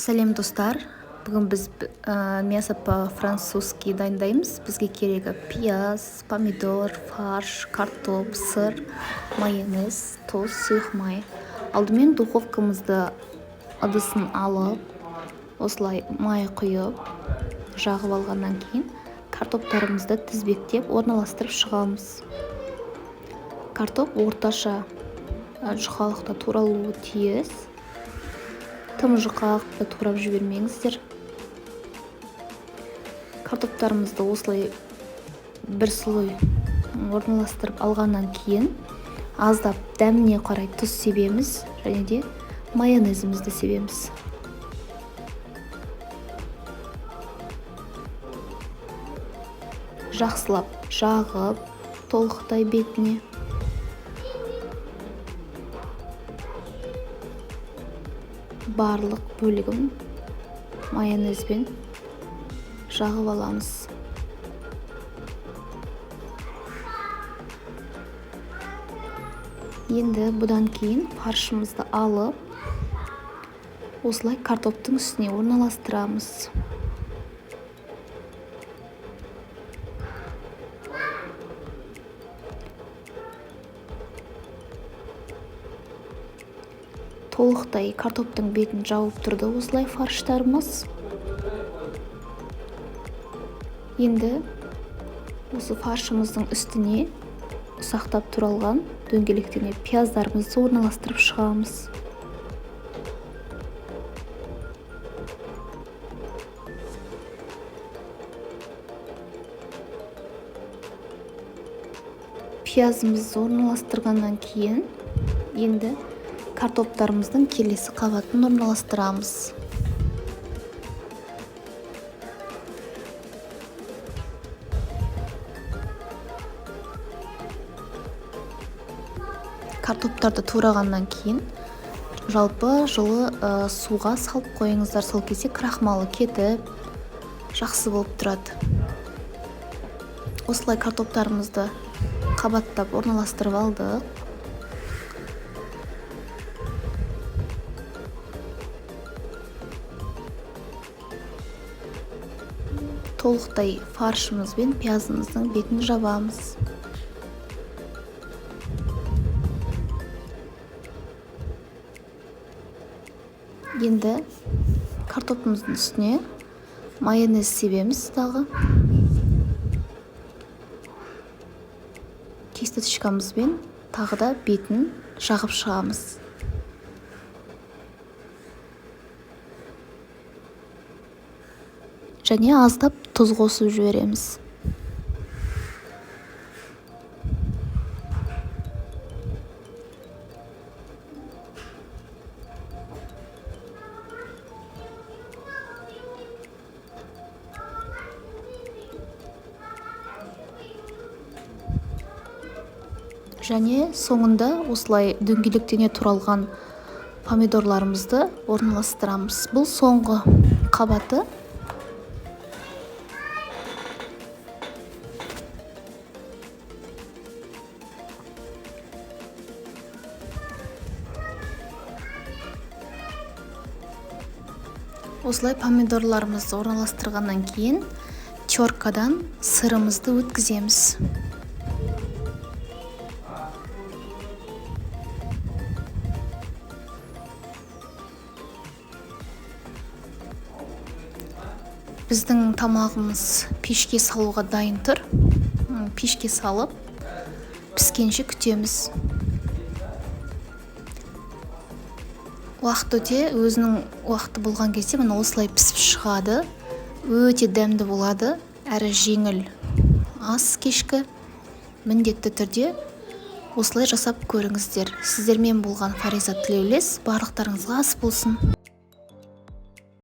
Сәлем достар, бүгін біз мясо по-французски дайындаймыз. Бізге керегі пияз, помидор, фарш, картоп, сыр, майонез, тұз, сұйық май. Алдымен духовкамызды ыдысын алып, осылай май құйып, жағып алғаннан кейін картоптарымызды тізбектеп орналастырып шығамыз. Картоп орташа жұқалықта туралуы тиіс. Тым жұқалықты турап жібермеңіздер. Картоптарымызды осылай бір слой орналастырып алғаннан кейін аздап дәміне қарай тұз себеміз және де майонезімізді себеміз. Жақсылап жағып, толықтай бетіне. Барлық бөлігін майонезбен жағып аламыз. Енді бұдан кейін фаршымызды алып, осылай картоптың үстіне орналастырамыз. Толықтай картоптың бетін жауып тұрды осылай фарштарымыз. Енді осы фаршымыздың үстіне ұсақтап туралған дөңгелектене пияздарымызды орналастырып шығамыз. Пиязымызды орналастырғаннан кейін енді картоптарымыздың келесі қабатын орналастырамыз. Картоптарды турағаннан кейін жалпы жылы суға салып қойыңыздар, сол кезде крахмалы кетіп жақсы болып тұрады. Осылай картоптарымызды қабаттап орналастырып алдық. Толықтай фаршымызбен пиязымыздың бетін жабамыз. Енді картопымыздың үстіне майонез себеміз дағы. Кисточкамызбен тағы да бетін жағып шығамыз. Және аздап тұз қосып жібереміз. Және соңында осылай дөңгелектене туралған помидорларымызды орналастырамыз. Бұл соңғы қабаты. Осылай помидорларымызды орналастырғаннан кейін теркадан сырымызды өткіземіз. Біздің тамағымыз пешке салуға дайын тұр. Пешке салып, піскенше күтеміз. Уақыт өте, өзінің уақыты болған кезде мына осылай пісіп шығады. Өте дәмді болады, әрі жеңіл. Ас кешкі міндетті түрде осылай жасап көріңіздер. Сіздермен болған Фариза Тілеулес, барлықтарыңызға ас болсын.